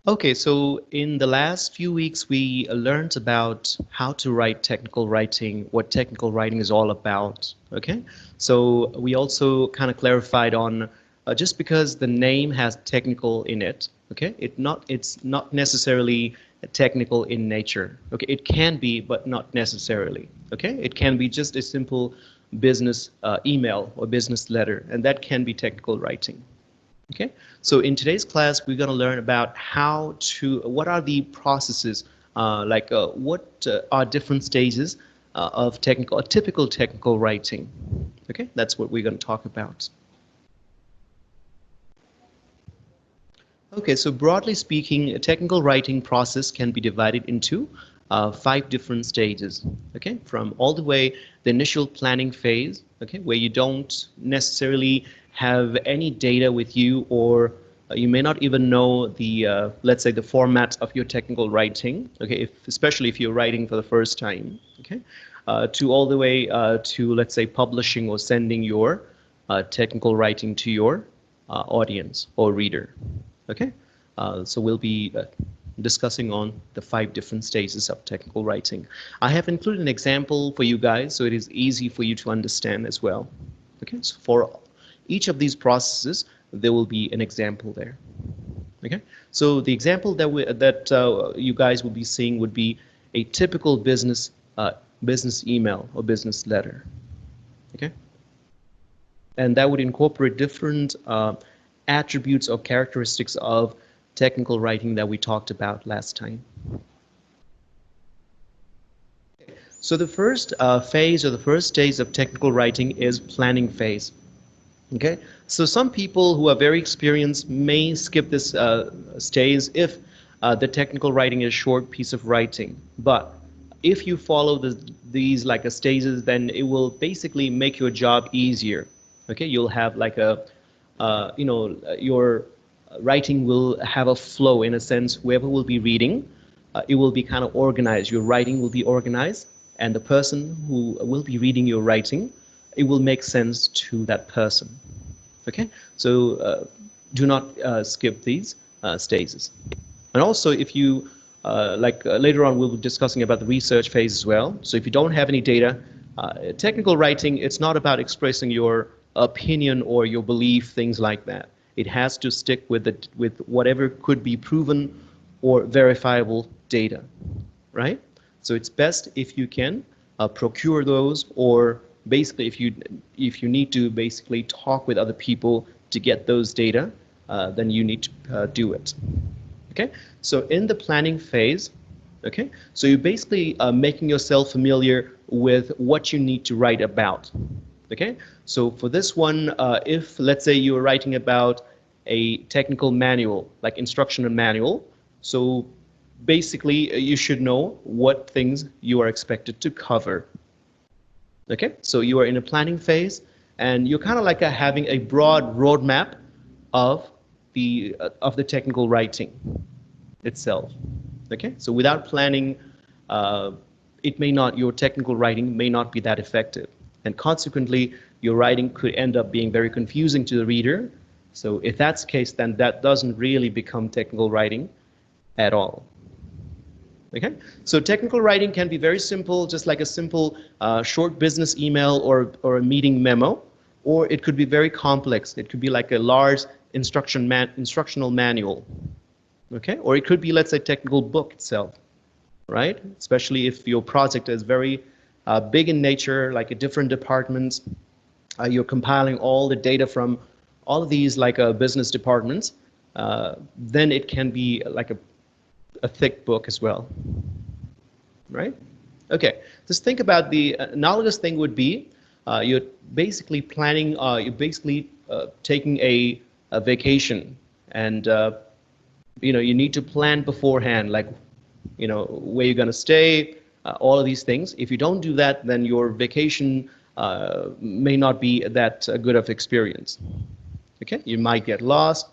Okay, so in the last few weeks, we learned about how to write technical writing, what technical writing is all about. Okay, so we also kind of clarified on just because the name has technical in it, okay, it's not necessarily technical in nature. Okay, it can be, but not necessarily. Okay, it can be just a simple business email or business letter, and that can be technical writing. Okay, so in today's class, we're going to learn about what are the processes, what are different stages of typical technical writing. Okay, that's what we're going to talk about. Okay, so broadly speaking, a technical writing process can be divided into 5 different stages. Okay, from all the way the initial planning phase, okay, where you don't necessarily have any data with you, or you may not even know the, let's say, the format of your technical writing. Okay, especially if you're writing for the first time. Okay, to all the way to, let's say, publishing or sending your technical writing to your audience or reader. Okay, so we'll be discussing on the 5 different stages of technical writing. I have included an example for you guys so it is easy for you to understand as well. Okay, so for each of these processes, there will be an example there. Okay, so the example that you guys will be seeing would be a typical business email or business letter. Okay, and that would incorporate different attributes or characteristics of technical writing that we talked about last time. So the first phase or the first stage of technical writing is planning phase. Okay, so some people who are very experienced may skip this stage if the technical writing is a short piece of writing. But if you follow these like stages, then it will basically make your job easier. Okay, you'll have like your writing will have a flow in a sense. Whoever will be reading, it will be kind of organized. Your writing will be organized, and the person who will be reading your writing, it will make sense to that person. Okay, so do not skip these stages. And also, if you later on, we'll be discussing about the research phase as well. So if you don't have any data, technical writing, it's not about expressing your opinion or your belief, things like that. It has to stick with whatever could be proven or verifiable data, right? So it's best if you can procure those, or basically if you need to basically talk with other people to get those data, then you need to do it. Okay, so in the planning phase, okay, so you're basically making yourself familiar with what you need to write about. Okay, so for this one, if let's say you're writing about a technical manual, like instructional manual, so basically you should know what things you are expected to cover. Okay, so you are in a planning phase, and you're kind of like having a broad roadmap of the technical writing itself. Okay, so without planning, your technical writing may not be that effective, and consequently, your writing could end up being very confusing to the reader. So if that's the case, then that doesn't really become technical writing at all. Okay, so technical writing can be very simple, just like a simple short business email or a meeting memo, or it could be very complex. It could be like a large instructional manual. Okay, or it could be, let's say, technical book itself, right? Especially if your project is very big in nature, like a different departments, you're compiling all the data from all of these like business departments, then it can be like a thick book as well, right? Okay, just think about the analogous thing would be you're basically planning, you're basically taking a vacation, and you need to plan beforehand, like where you're going to stay, all of these things. If you don't do that, then your vacation may not be that good of experience. Okay, you might get lost,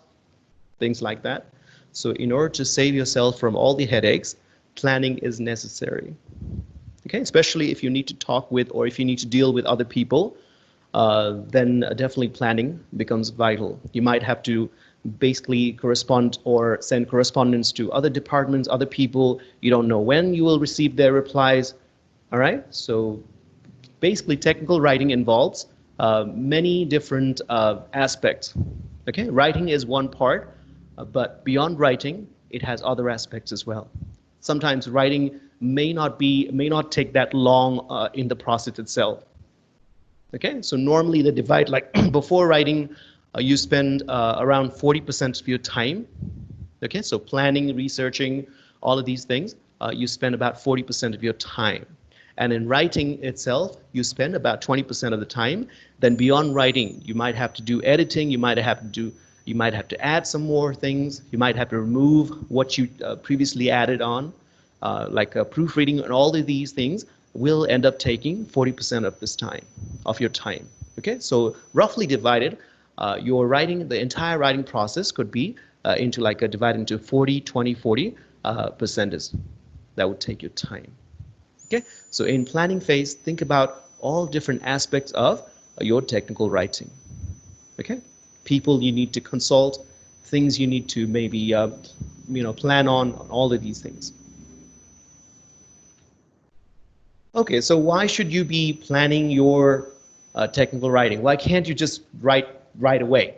things like that. So in order to save yourself from all the headaches, planning is necessary. Okay, especially if you need to talk with, or if you need to deal with other people, then definitely planning becomes vital. You might have to basically correspond or send correspondence to other departments, other people. You don't know when you will receive their replies. All right, so basically technical writing involves many different aspects. Okay, writing is one part, but beyond writing, it has other aspects as well. Sometimes writing may not take that long in the process itself. Okay, so normally they divide, like before writing, you spend around 40% of your time. Okay, so planning, researching, all of these things, you spend about 40% of your time. And in writing itself, you spend about 20% of the time. Then beyond writing, you might have to do editing, you might have to add some more things, you might have to remove what you previously added on, like proofreading, and all of these things will end up taking 40% of this time, of your time. Okay, so roughly divided, your writing, the entire writing process could be divided into 40, 20, 40 percentage. That would take your time. Okay, so in planning phase, think about all different aspects of your technical writing. Okay, people you need to consult, things you need to maybe plan on, all of these things. Okay, so why should you be planning your technical writing? Why can't you just write right away,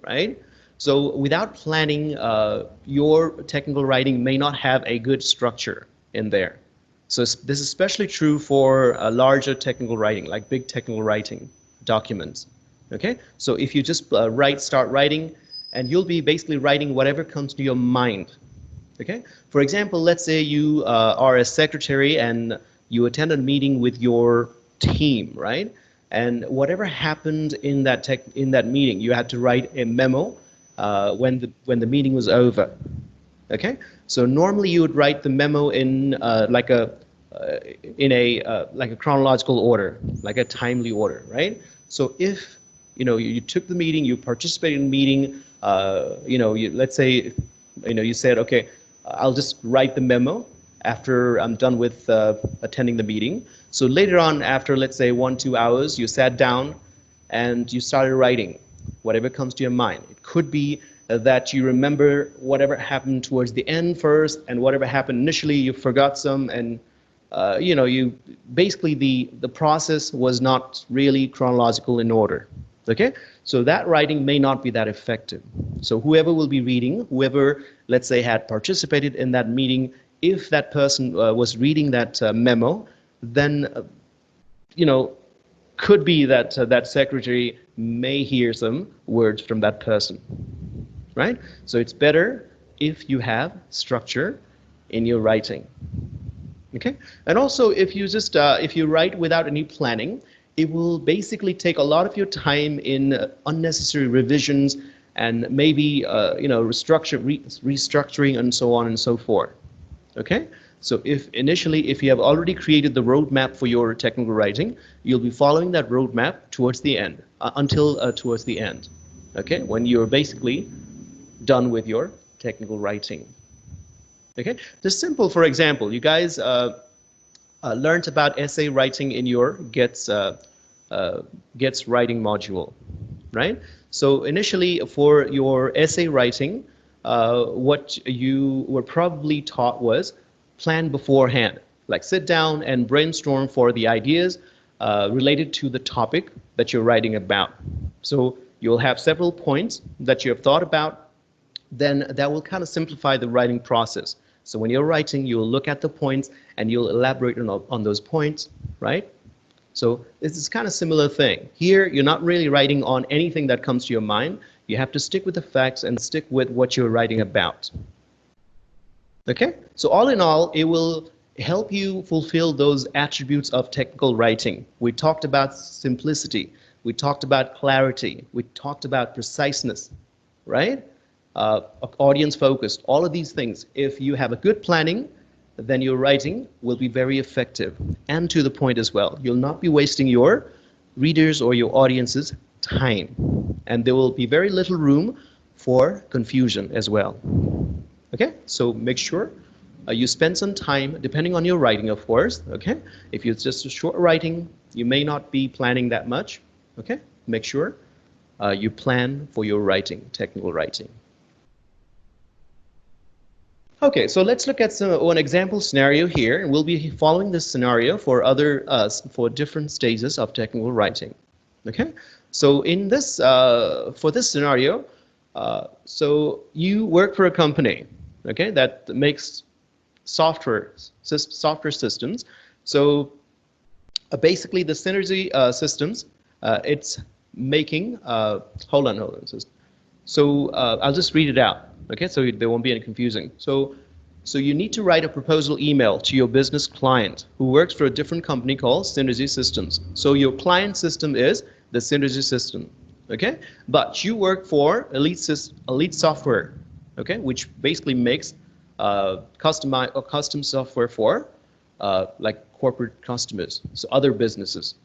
right? So without planning, your technical writing may not have a good structure in there. So this is especially true for larger technical writing, like big technical writing documents. Okay, so if you just start writing, and you'll be basically writing whatever comes to your mind. Okay, for example, let's say you are a secretary and you attend a meeting with your team, right? And whatever happened in that meeting, you had to write a memo when the meeting was over. Okay, so normally you would write the memo in like a chronological order, like a timely order, right? So if you took the meeting, you participated in the meeting, let's say you said, okay, I'll just write the memo after I'm done with attending the meeting. So later on, after let's say 1-2 hours, you sat down and you started writing whatever comes to your mind. It could be that you remember whatever happened towards the end first, and whatever happened initially you forgot some, and you basically the process was not really chronological in order. Okay, so that writing may not be that effective. So whoever will be reading, whoever let's say had participated in that meeting, if that person was reading that memo, then could be that that secretary may hear some words from that person, right? So it's better if you have structure in your writing. Okay, and also if you write without any planning, it will basically take a lot of your time in unnecessary revisions and maybe restructuring and so on and so forth. Okay, so if you have already created the roadmap for your technical writing, you'll be following that roadmap towards the end, towards the end. Okay, when you're basically done with your technical writing. Okay, just simple. For example, you guys learned about essay writing in your Gets writing module, right? So initially, for your essay writing, what you were probably taught was plan beforehand, like sit down and brainstorm for the ideas related to the topic that you're writing about. So you'll have several points that you have thought about, then that will kind of simplify the writing process. So when you're writing, you'll look at the points and you'll elaborate on those points, right? So this is kind of similar thing. Here, you're not really writing on anything that comes to your mind. You have to stick with the facts and stick with what you're writing about. Okay? So all in all, it will help you fulfill those attributes of technical writing. We talked about simplicity. We talked about clarity. We talked about preciseness, right? Audience focused, all of these things. If you have a good planning, then your writing will be very effective and to the point as well. You'll not be wasting your readers or your audience's time. And there will be very little room for confusion as well. Okay, so make sure you spend some time, depending on your writing, of course. Okay, if it's just a short writing, you may not be planning that much. Okay, make sure you plan for your writing, technical writing. Okay, so let's look at one example scenario here, and we'll be following this scenario for for different stages of technical writing. Okay, so in this for this scenario, so you work for a company, okay, that makes software systems. So basically, the Synergy systems, it's making. Hold on. So I'll just read it out, okay? So there won't be any confusing. So you need to write a proposal email to your business client who works for a different company called Synergy Systems. So your client system is the Synergy system, okay? But you work for Elite Software, okay, which basically makes custom software for like corporate customers, so other businesses.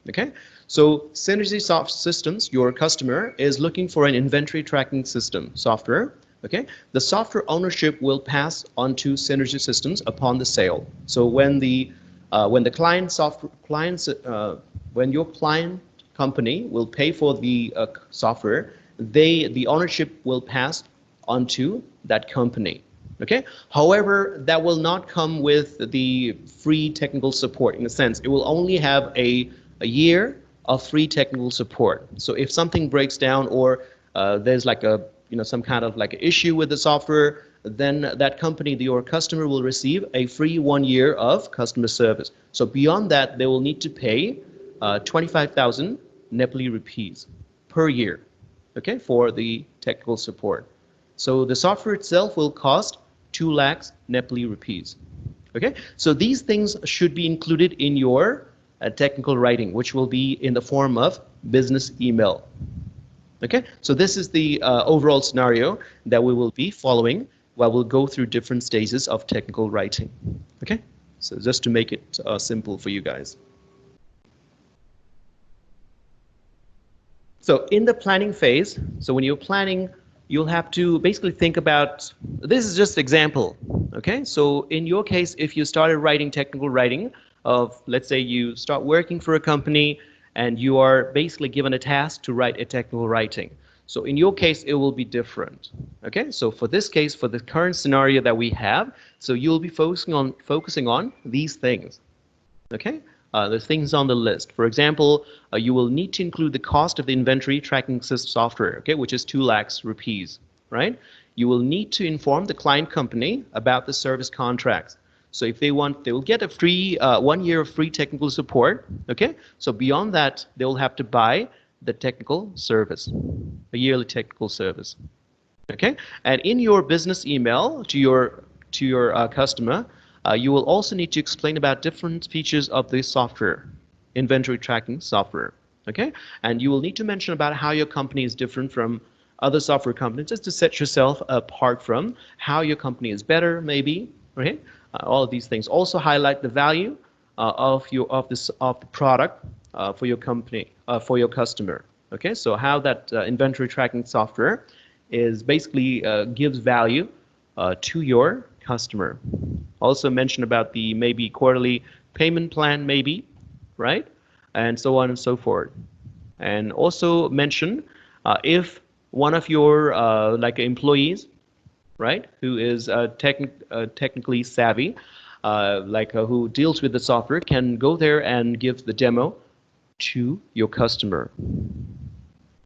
Okay, so Synergy Soft Systems, your customer, is looking for an inventory tracking system software. Okay, the software ownership will pass on to Synergy Systems upon the sale. So when the when your client company will pay for the software, the ownership will pass onto that company. Okay. However, that will not come with the free technical support. In a sense, it will only have a year of free technical support. So if something breaks down or there's like a some kind of like an issue with the software, then that company, your customer, will receive a free 1 year of customer service. So beyond that, they will need to pay 25,000 Nepali rupees per year, okay, for the technical support. So the software itself will cost 2 lakhs Nepali rupees. Okay, so these things should be included in your technical writing, which will be in the form of business email. Okay, so this is the overall scenario that we will be following while we'll go through different stages of technical writing. Okay, so just to make it simple for you guys. So in the planning phase, so when you're planning, you'll have to basically think about, this is just example, okay? So in your case, if you started writing technical writing of, let's say you start working for a company and you are basically given a task to write a technical writing. So in your case, it will be different, okay? So for this case, for the current scenario that we have, so you'll be focusing on these things, okay? The things on the list. For example, you will need to include the cost of the inventory tracking system software, okay, which is 2 lakhs rupees, right? You will need to inform the client company about the service contracts. So if they want, they will get a free 1 year of free technical support, okay? So beyond that, they will have to buy the technical service, a yearly technical service, okay? And in your business email to your customer, you will also need to explain about different features of the software, inventory tracking software, okay? And you will need to mention about how your company is different from other software companies, just to set yourself apart from how your company is better, maybe, okay? All of these things. Also highlight the value of the product for your company, for your customer, okay? So how that inventory tracking software is basically gives value to your customer. Also mention about the maybe quarterly payment plan, maybe, right? And so on and so forth. And also mention if one of your like employees, right, who is technically savvy, who deals with the software, can go there and give the demo to your customer.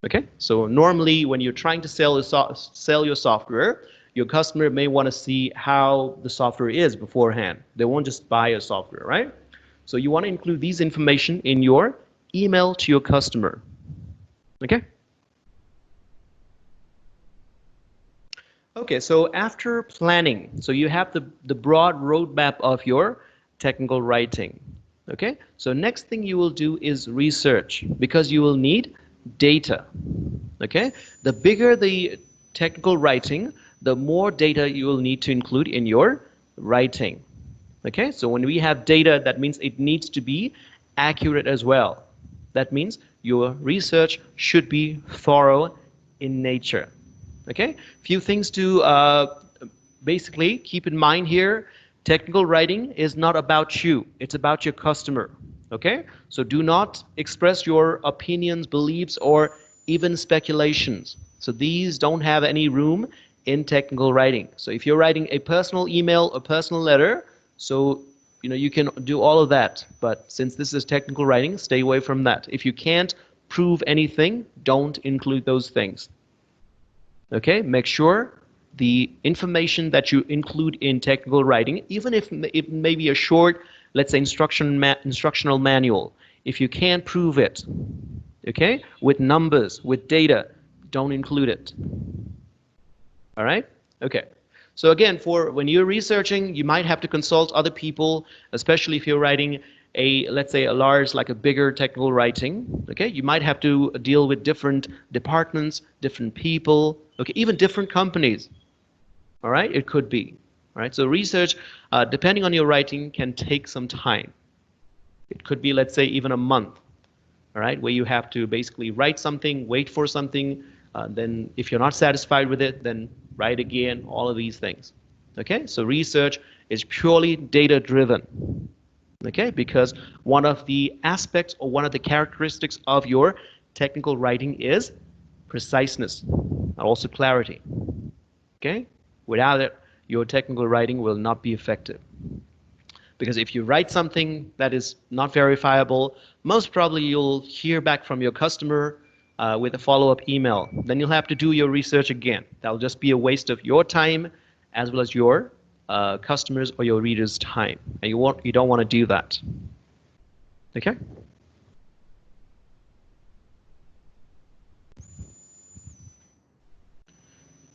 Okay, so normally when you're trying to sell your software, your customer may want to see how the software is beforehand. They won't just buy your software, right? So you want to include these information in your email to your customer. Okay? Okay, so after planning, so you have the broad roadmap of your technical writing. Okay, so next thing you will do is research, because you will need data. Okay, the bigger the technical writing, the more data you will need to include in your writing. Okay, so when we have data, that means it needs to be accurate as well. That means your research should be thorough in nature. Okay, few things to basically keep in mind here. Technical writing is not about you, it's about your customer. Okay, so do not express your opinions, beliefs, or even speculations. So these don't have any room in technical writing. So if you're writing a personal email or personal letter, so you can do all of that. But since this is technical writing, stay away from that. If you can't prove anything, don't include those things. Okay, make sure the information that you include in technical writing, even if it may be a short, let's say, instructional manual, if you can't prove it, okay, with numbers, with data, don't include it. All right? Okay. So again, for when you're researching, you might have to consult other people, especially if you're writing let's say a large, like a bigger technical writing. Okay, you might have to deal with different departments, different people, okay, even different companies. All right, it could be. All right, so research, depending on your writing, can take some time. It could be, let's say, even a month. All right, where you have to basically write something, wait for something, then if you're not satisfied with it, then write again, all of these things. Okay, so research is purely data driven. Okay, because one of the aspects or one of the characteristics of your technical writing is preciseness and also clarity. Okay, without it, your technical writing will not be effective. Because if you write something that is not verifiable, most probably you'll hear back from your customer with a follow-up email. Then you'll have to do your research again. That'll just be a waste of your time as well as your customers or your readers' time. And you don't want to do that. Okay?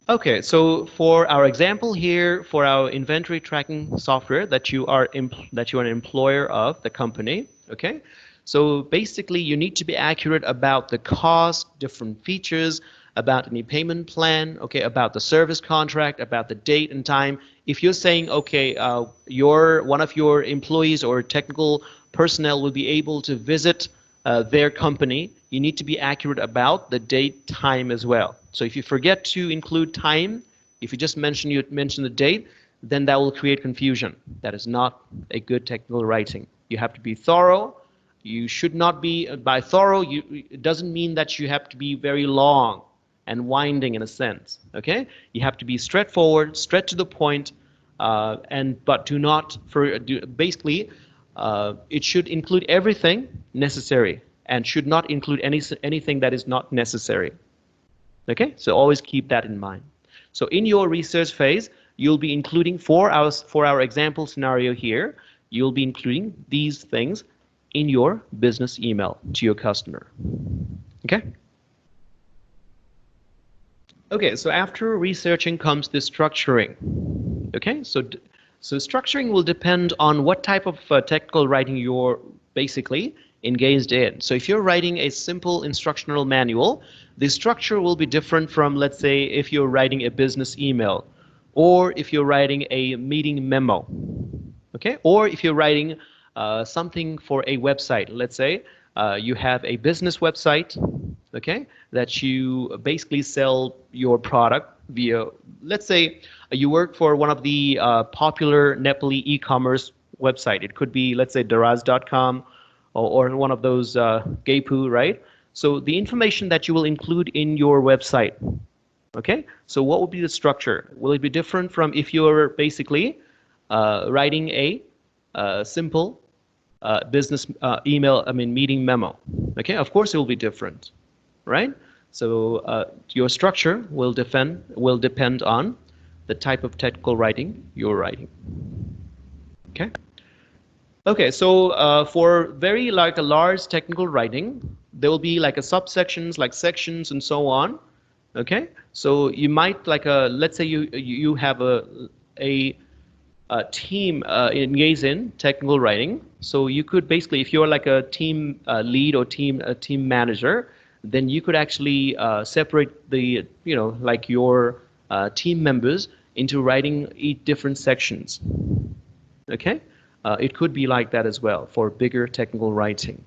Okay, so for our example here, for our inventory tracking software that you are an employer of the company, okay? So basically you need to be accurate about the cost, different features, about any payment plan, okay, about the service contract, about the date and time. If you're saying, okay, one of your employees or technical personnel will be able to visit their company, you need to be accurate about the date, time as well. So if you forget to include time, if you just mention the date, then that will create confusion. That is not a good technical writing. You have to be thorough. You should not be, by thorough, it doesn't mean that you have to be very long and winding in a sense. Okay? You have to be straightforward, straight to the point, but do not, basically, it should include everything necessary and should not include anything that is not necessary. Okay, so always keep that in mind. So in your research phase, you'll be including, for our example scenario here, you'll be including these things in your business email to your customer. Okay? Okay, so after researching comes the structuring. Okay, so structuring will depend on what type of technical writing you're basically engaged in. So if you're writing a simple instructional manual, the structure will be different from, let's say, if you're writing a business email, or if you're writing a meeting memo, okay, or if you're writing something for a website. Let's say you have a business website, okay, that you basically sell your product via, let's say you work for one of the popular Nepali e-commerce website. It could be, let's say, daraz.com or one of those Gaypu, right? So the information that you will include in your website, okay? So what would be the structure? Will it be different from if you're basically writing a simple business meeting memo? Okay, of course it will be different, right? So your structure will depend on the type of technical writing you're writing. Okay. Okay, so for very like a large technical writing, there will be like a subsections, like sections and so on. Okay, so you might like let's say you have a team engaged in technical writing. So you could basically, if you're like a team lead or team manager, then you could actually separate the like your team members into writing each different sections. Okay. It could be like that as well for bigger technical writing.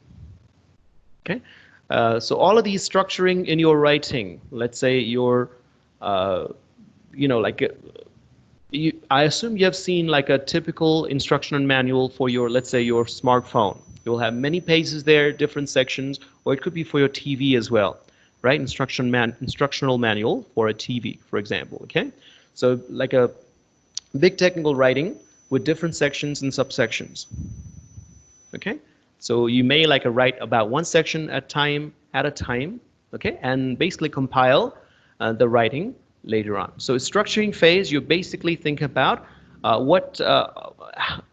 Okay, so all of these structuring in your writing, let's say your, like I assume you have seen like a typical instruction manual for your, let's say, your smartphone. You'll have many pages there, different sections, or it could be for your TV as well. right? Instructional manual for a TV, for example. Okay, so like a big technical writing with different sections and subsections. Okay, so you may like write about one section at a time. Okay, and basically compile the writing later on. So structuring phase, you basically think about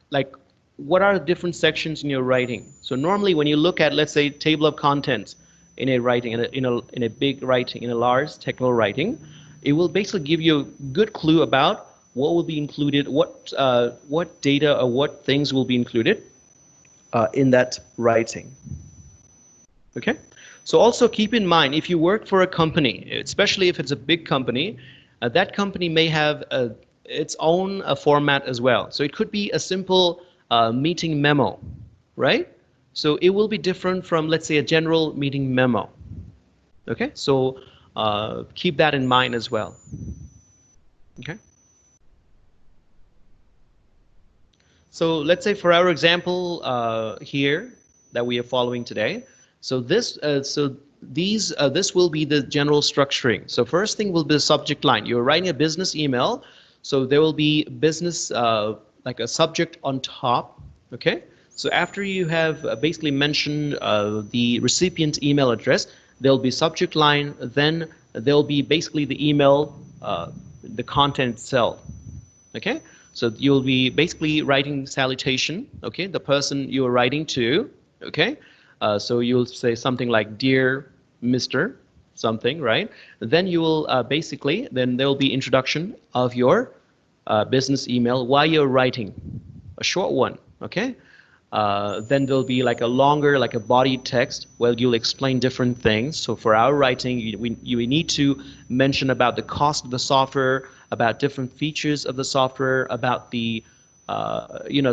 like what are the different sections in your writing. So normally when you look at, let's say, table of contents in a writing, in a big writing, in a large technical writing, it will basically give you a good clue about what will be included, what data or what things will be included in that writing. Okay, so also keep in mind, if you work for a company, especially if it's a big company, that company may have its own format as well. So it could be a simple meeting memo, right? So it will be different from, let's say, a general meeting memo. Okay, so keep that in mind as well. Okay. So let's say for our example here that we are following today. So this will be the general structuring. So first thing will be the subject line. You're writing a business email, so there will be business like a subject on top. Okay. So after you have basically mentioned the recipient email address, there'll be subject line. Then there'll be basically the email, the content itself. Okay. So you'll be basically writing salutation, okay, the person you're writing to, okay. So you'll say something like, "Dear Mr. something," right? Then you will then there will be introduction of your business email while you're writing, a short one, okay. Then there'll be like a longer, like a body text where you'll explain different things. So for our writing, you need to mention about the cost of the software, about different features of the software, about the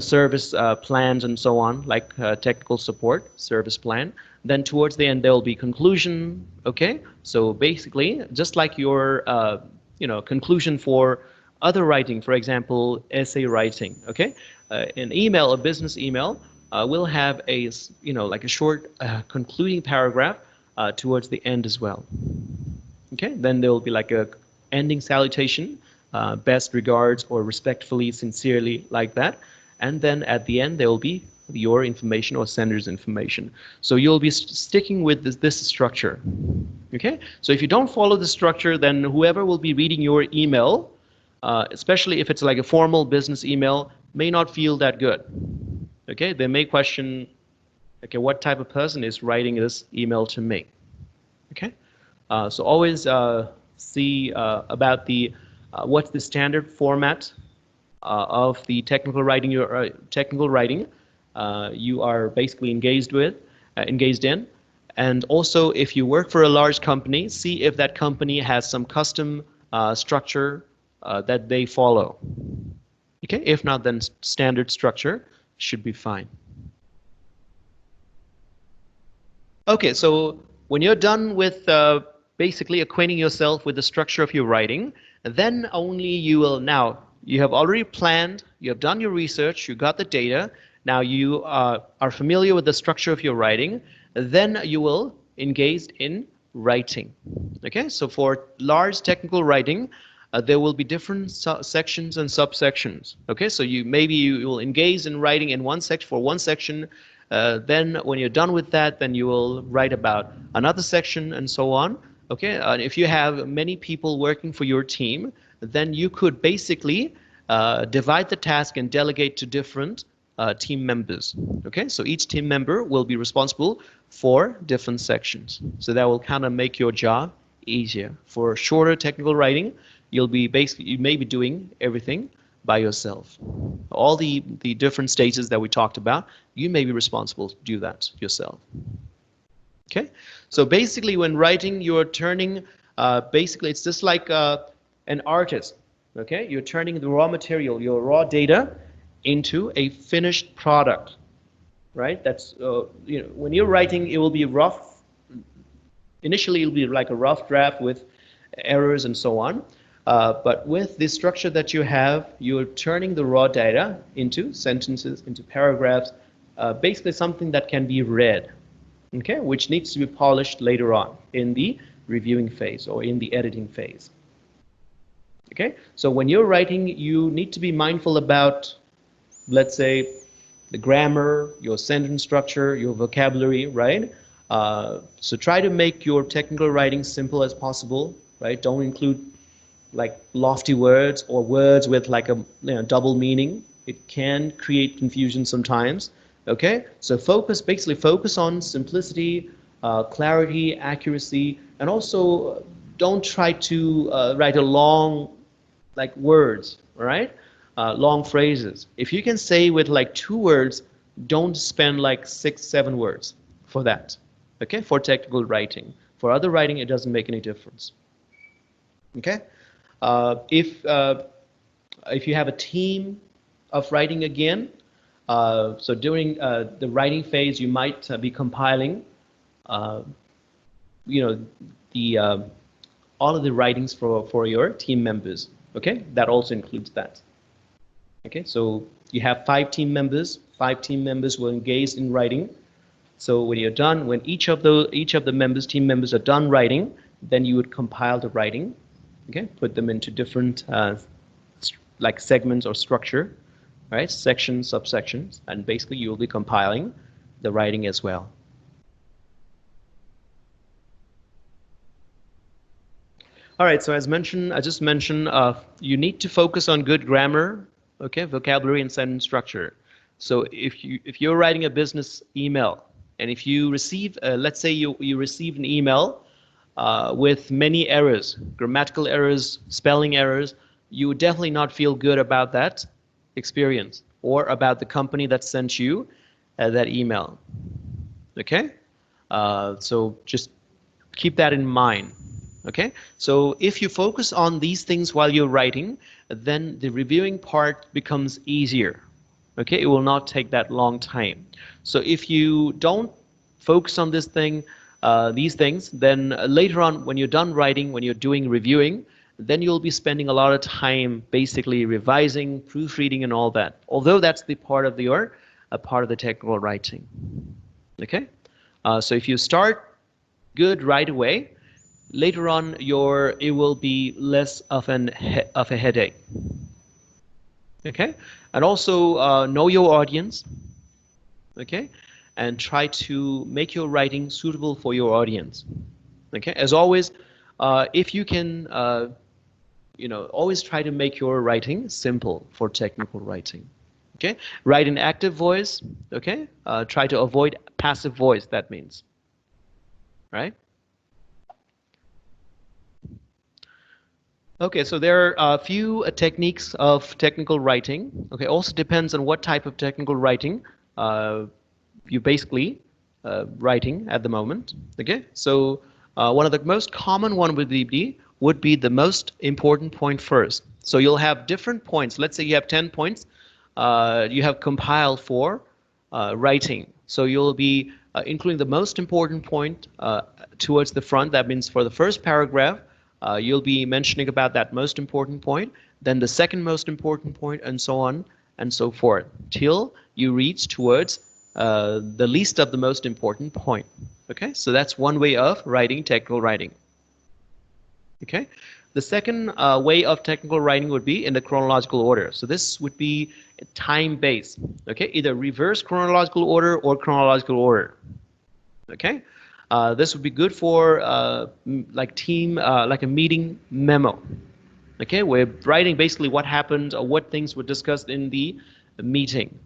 service plans and so on, like technical support service plan. Then towards the end there will be conclusion. Okay, so basically just like your conclusion for other writing, for example, essay writing. Okay, an email, a business email, will have a like a short concluding paragraph towards the end as well. Okay, then there will be like a ending salutation, best regards, or respectfully, sincerely, like that. And then at the end there will be your information or sender's information. So you'll be sticking with this structure. Okay, so if you don't follow the structure, then whoever will be reading your email, especially if it's like a formal business email, may not feel that good. Okay, they may question, okay, what type of person is writing this email to me? Okay, so always see about the what's the standard format of the technical writing you are basically engaged in. And also, if you work for a large company, see if that company has some custom structure that they follow. Okay, if not, then standard structure should be fine. Okay, so when you're done with basically acquainting yourself with the structure of your writing, then only you have already planned, you have done your research, you got the data, now you are familiar with the structure of your writing, then you will engage in writing. Okay, so for large technical writing, there will be different sections and subsections. Okay, so you will engage in writing in one section. Then when you're done with that, then you will write about another section and so on. Okay, if you have many people working for your team, then you could basically divide the task and delegate to different team members. Okay, so each team member will be responsible for different sections. So that will kind of make your job easier. For shorter technical writing, you may be doing everything by yourself. All the different stages that we talked about, you may be responsible to do that yourself. Okay, so basically when writing, you're turning, basically it's just like an artist. Okay, you're turning the raw material, your raw data, into a finished product, right? That's when you're writing, it will be rough. Initially, it'll be like a rough draft with errors and so on. But with the structure that you have, you're turning the raw data into sentences, into paragraphs, basically something that can be read, okay, which needs to be polished later on in the reviewing phase or in the editing phase. Okay, so when you're writing, you need to be mindful about, let's say, the grammar, your sentence structure, your vocabulary, right? So try to make your technical writing simple as possible, right? Don't include like lofty words or words with like a double meaning. It can create confusion sometimes. Okay, so basically focus on simplicity, clarity, accuracy, and also don't try to write a long like words, all right? Long phrases. If you can say with like 2 words, don't spend like 6, 7 words for that. Okay, for technical writing. For other writing, it doesn't make any difference. Okay, if you have a team of writing again, so during the writing phase, you might be compiling, you know, the all of the writings for your team members. Okay, that also includes that. Okay, so you have 5 team members. 5 team members will engage in writing. So when you're done, when each of the team members are done writing, then you would compile the writing. Okay, put them into different like segments or structure, right? Sections, subsections, and basically you will be compiling the writing as well. All right, so as mentioned, I just mentioned, you need to focus on good grammar, okay, vocabulary and sentence structure. So if you're writing a business email, and if you receive, let's say you receive an email with many errors, grammatical errors, spelling errors, you would definitely not feel good about that experience or about the company that sent you that email. Okay, so just keep that in mind. Okay, so if you focus on these things while you're writing, then the reviewing part becomes easier. Okay, it will not take that long time. So if you don't focus on these things, then later on when you're done writing, when you're doing reviewing, then you'll be spending a lot of time basically revising, proofreading, and all that. Although that's the part of the technical writing. Okay, so if you start good right away, later on it will be less of a headache. Okay, and also know your audience. Okay, and try to make your writing suitable for your audience. Okay, as always, if you can, always try to make your writing simple for technical writing. Okay, write in active voice. Okay, try to avoid passive voice. That means, right? Okay, so there are a few techniques of technical writing. Okay, also depends on what type of technical writing you basically writing at the moment. Okay, so one of the most common one would be the most important point first. So you'll have different points. Let's say you have 10 points. You have compiled for writing. So you'll be including the most important point towards the front. That means for the first paragraph, you'll be mentioning about that most important point, then the second most important point, and so on and so forth, till you reach towards the least of the most important point. Okay, so that's one way of writing technical writing. Okay, the second way of technical writing would be in the chronological order. So this would be time-based. Okay, either reverse chronological order or chronological order. Okay, this would be good for like a meeting memo. Okay, we're writing basically what happened or what things were discussed in the meeting.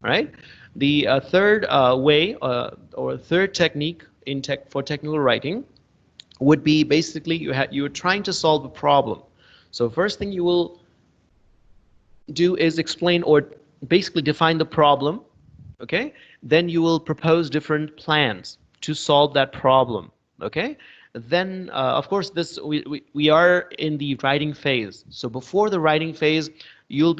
All right. The third way or third technique for technical writing would be basically you're trying to solve a problem. So first thing you will do is explain or basically define the problem. Okay, then you will propose different plans to solve that problem. Okay, then of course we are in the writing phase. So before the writing phase, you'll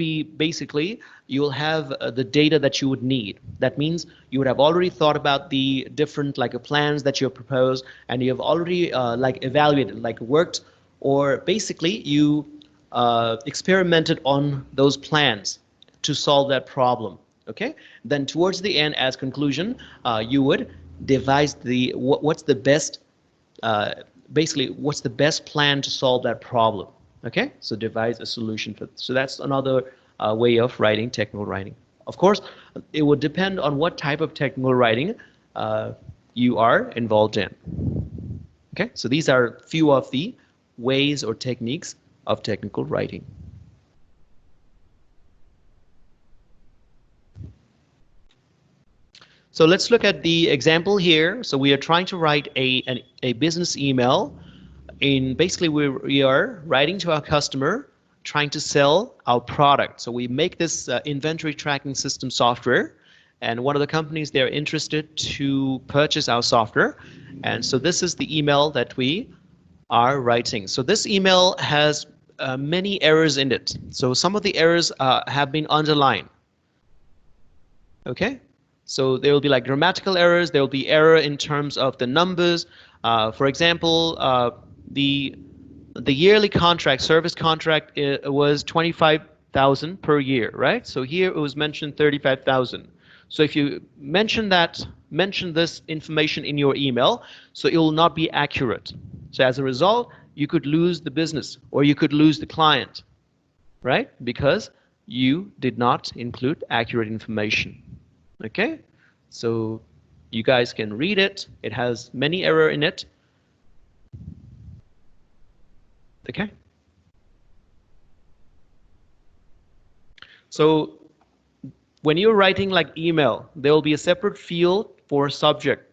have the data that you would need. That means you would have already thought about the different plans that you have proposed, and you have already evaluated, worked, or basically you experimented on those plans to solve that problem. Okay, then towards the end, as conclusion, you would devise what's the best basically what's the best plan to solve that problem. Okay, so devise a solution for. So that's another way of writing technical writing. Of course, it would depend on what type of technical writing you are involved in. Okay, so these are few of the ways or techniques of technical writing. So let's look at the example here. So we are trying to write a business email. Basically we are writing to our customer, trying to sell our product. So we make this inventory tracking system software, and one of the companies, they're interested to purchase our software. And so this is the email that we are writing. So this email has many errors in it. So some of the errors have been underlined. Okay, so there will be like grammatical errors. There will be error in terms of the numbers. For example, the yearly contract, service contract, was 25,000 per year, right? So here it was mentioned 35,000. So if you mention this information in your email, so it will not be accurate. So as a result, you could lose the business or you could lose the client, right? Because you did not include accurate information. Okay, so you guys can read it. It has many errors in it. Okay. So when you're writing like email, there will be a separate field for subject.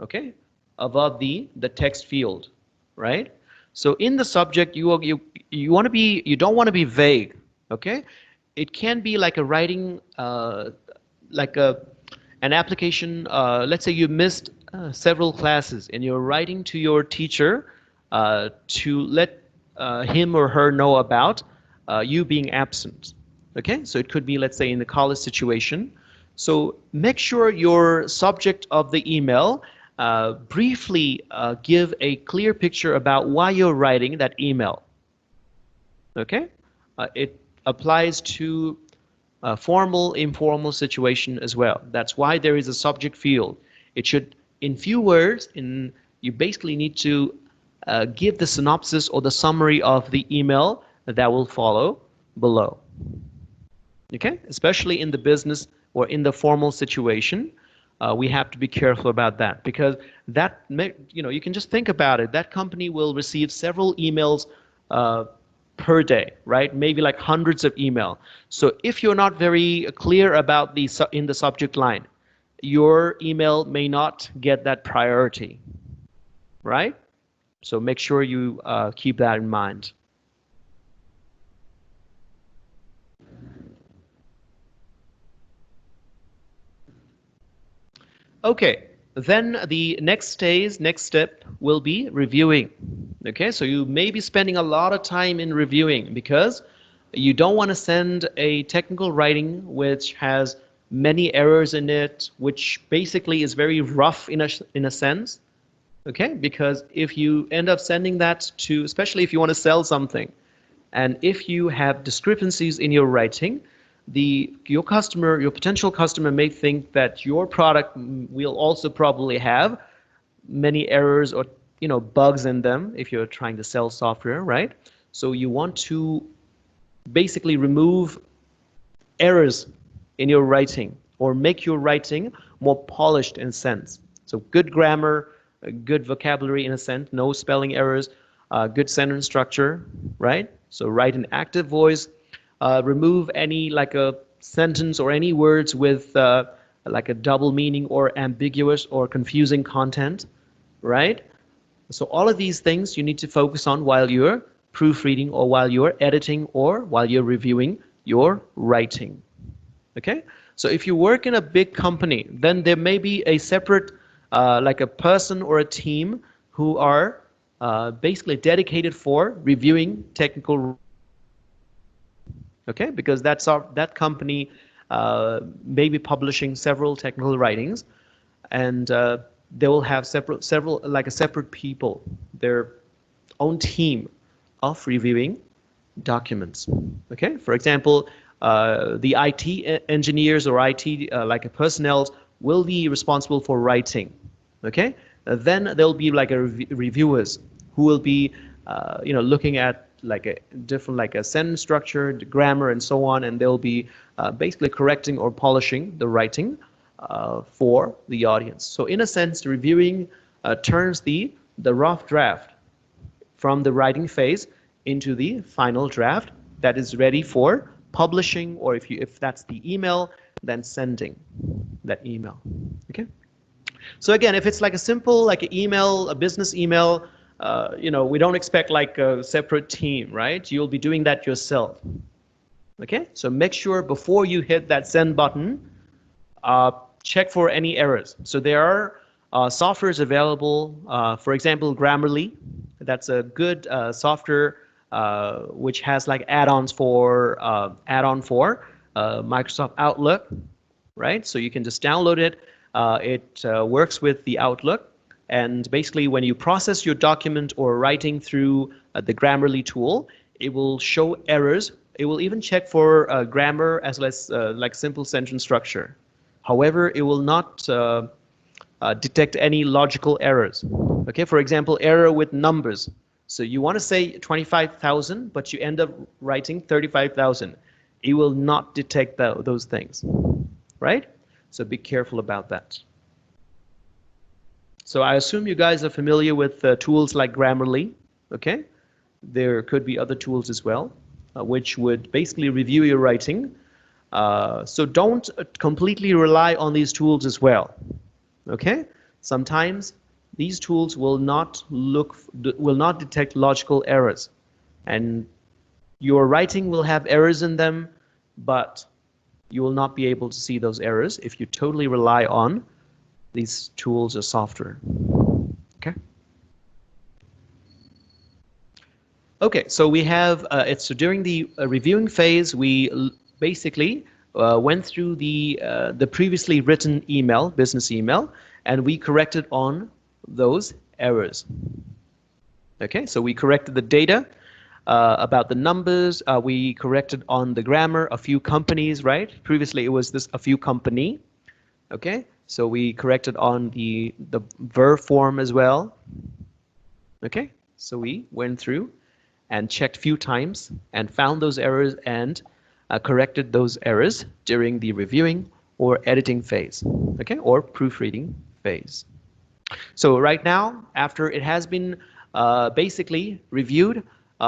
Okay, above the text field, right? So in the subject, you want to be, you don't want to be vague. Okay, it can be like a writing, like an application. Let's say you missed several classes, and you're writing to your teacher to let him or her know about you being absent. Okay, so it could be, let's say, in the college situation. So make sure your subject of the email briefly give a clear picture about why you're writing that email. Okay, it applies to formal, informal situation as well. That's why there is a subject field. It should, in few words, you basically need to give the synopsis or the summary of the email that will follow below. Okay, especially in the business or in the formal situation, we have to be careful about that, because that, you can just think about it. That company will receive several emails per day, right? Maybe like hundreds of email. So if you're not very clear about in the subject line, your email may not get that priority, right? So make sure you keep that in mind. Okay, then the next step will be reviewing. Okay, so you may be spending a lot of time in reviewing, because you don't want to send a technical writing which has many errors in it, which basically is very rough in a sense. Okay, because if you end up sending that to, especially if you want to sell something, and if you have discrepancies in your writing, your potential customer may think that your product will also probably have many errors or bugs in them if you're trying to sell software, right? So you want to basically remove errors in your writing, or make your writing more polished in a sense. So good grammar, good vocabulary in a sense, no spelling errors, good sentence structure, right? So write in active voice. Remove any like a sentence or any words with like a double meaning or ambiguous or confusing content, right? So all of these things you need to focus on while you're proofreading, or while you're editing, or while you're reviewing your writing. Okay? So if you work in a big company, then there may be a separate like a person or a team who are basically dedicated for reviewing technical. Okay, because that company may be publishing several technical writings, and they will have several like a separate people, their own team of reviewing documents. Okay, for example, the IT engineers or IT like a personnel will be responsible for writing. Okay, then there'll be like a reviewers who will be looking at like a different, like a sentence structure, the grammar, and so on, and they'll be basically correcting or polishing the writing for the audience. So in a sense, the reviewing turns the rough draft from the writing phase into the final draft that is ready for publishing, or if that's the email, then sending that email. Okay. So again, if it's like a simple, like an email, a business email, we don't expect like a separate team, right? You'll be doing that yourself. Okay. So make sure before you hit that send button, check for any errors. So there are softwares available, for example, Grammarly. That's a good software which has like add-ons for Microsoft Outlook, right? So you can just download it. It works with the Outlook, and basically when you process your document or writing through the Grammarly tool, it will show errors. It will even check for grammar as well as like simple sentence structure. However, it will not detect any logical errors. Okay, for example, error with numbers. So you want to say 25,000, but you end up writing 35,000. It will not detect those things, right? So be careful about that. So I assume you guys are familiar with tools like Grammarly, okay? There could be other tools as well, which would basically review your writing. So don't completely rely on these tools as well, okay? Sometimes these tools will not detect logical errors, and your writing will have errors in them, but you will not be able to see those errors if you totally rely on these tools or software. Okay. Okay, so we have so during the reviewing phase, we basically went through the previously written email, business email, and we corrected on those errors. Okay, so we corrected the data about the numbers. We corrected on the grammar, a few companies, right? Previously it was a few company. Okay, so we corrected on the verb form as well. Okay, so we went through and checked a few times and found those errors and corrected those errors during the reviewing or editing phase, okay, or proofreading phase. So right now, after it has been basically reviewed,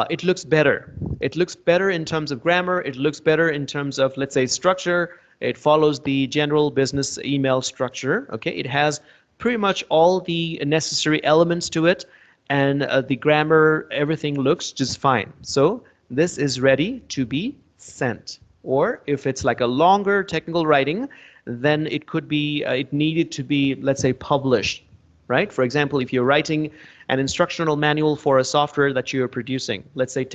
it looks better. It looks better in terms of grammar. It looks better in terms of, let's say, structure. It follows the general business email structure. Okay, it has pretty much all the necessary elements to it, and the grammar, everything looks just fine. So this is ready to be sent. Or if it's like a longer technical writing, then it could be, it needed to be, let's say, published, right? For example, if you're writing an instructional manual for a software that you're producing, let's say,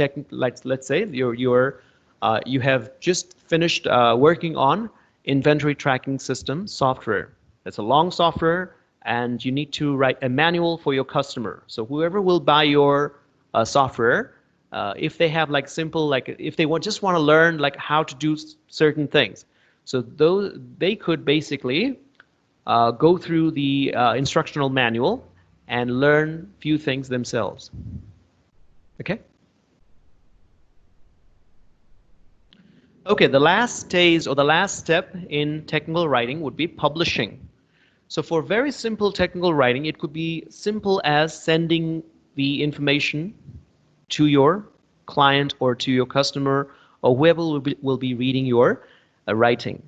you have just finished working on inventory tracking system software. It's a long software, and you need to write a manual for your customer. So whoever will buy your software, if they have like simple, like if they just want to learn like how to do certain things, so those they could basically go through the instructional manual and learn few things themselves. Okay. Okay, the last stage or the last step in technical writing would be publishing. So for very simple technical writing, it could be simple as sending the information to your client or to your customer or whoever will be reading your writing,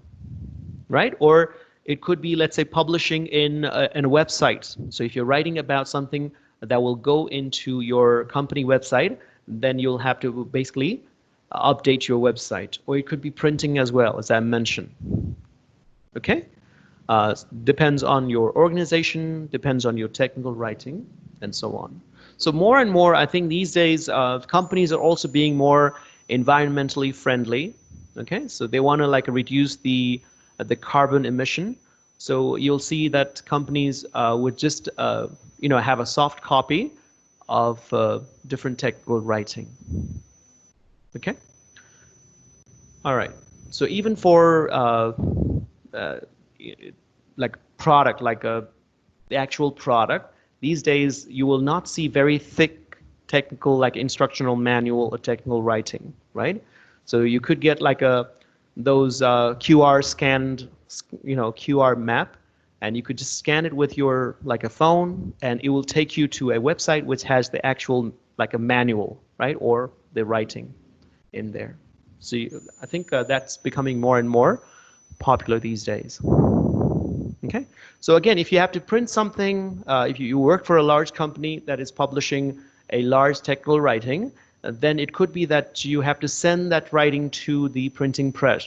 right? Or it could be, let's say, publishing in a website. So if you're writing about something that will go into your company website, then you'll have to basically update your website. Or it could be printing as well, as I mentioned. Okay? Depends on your organization, depends on your technical writing, and so on. So more and more, I think these days, companies are also being more environmentally friendly. Okay, so they want to like reduce the carbon emission. So you'll see that companies would just have a soft copy of different technical writing. Okay. All right. So even for like product, like the actual product, These days, you will not see very thick technical, like instructional manual or technical writing, right? So you could get like those QR scanned, QR map, and you could just scan it with your like a phone, and it will take you to a website which has the actual like a manual, right, or the writing in there. So I think that's becoming more and more popular these days. Okay, so again, if you have to print something, if you work for a large company that is publishing a large technical writing, then it could be that you have to send that writing to the printing press,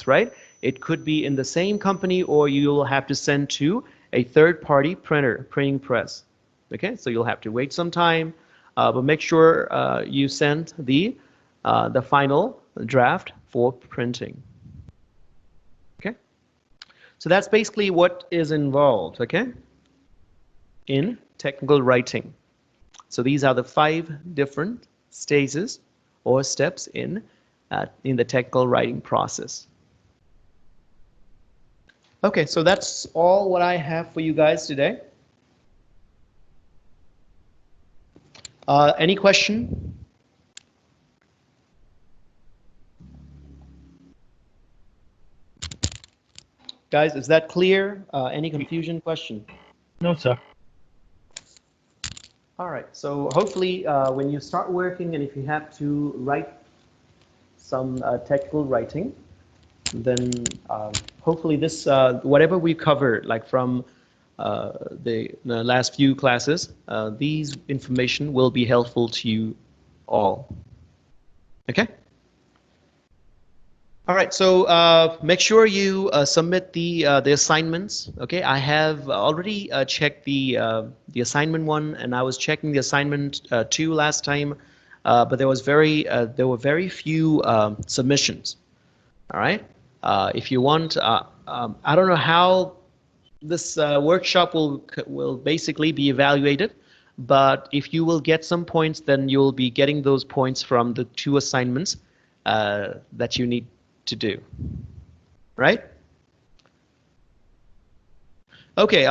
right? It could be in the same company, or you'll have to send to a third-party printing press. Okay, so you'll have to wait some time, but make sure you send the final draft for printing. Okay, so that's basically what is involved. Okay, in technical writing. So these are the 5 different stages or steps in the technical writing process. Okay, so that's all what I have for you guys today. Any question? Guys, is that clear? Any confusion, question? No, sir. All right, so hopefully when you start working and if you have to write some technical writing, then hopefully this, whatever we covered, like from the last few classes, these information will be helpful to you all. Okay? All right, so make sure you submit the assignments. Okay, I have already checked the assignment 1, and I was checking the assignment 2 last time, but there were very few submissions. All right, if you want, I don't know how this workshop will basically be evaluated, but if you will get some points, then you'll be getting those points from the 2 assignments that you need to do, right? Okay.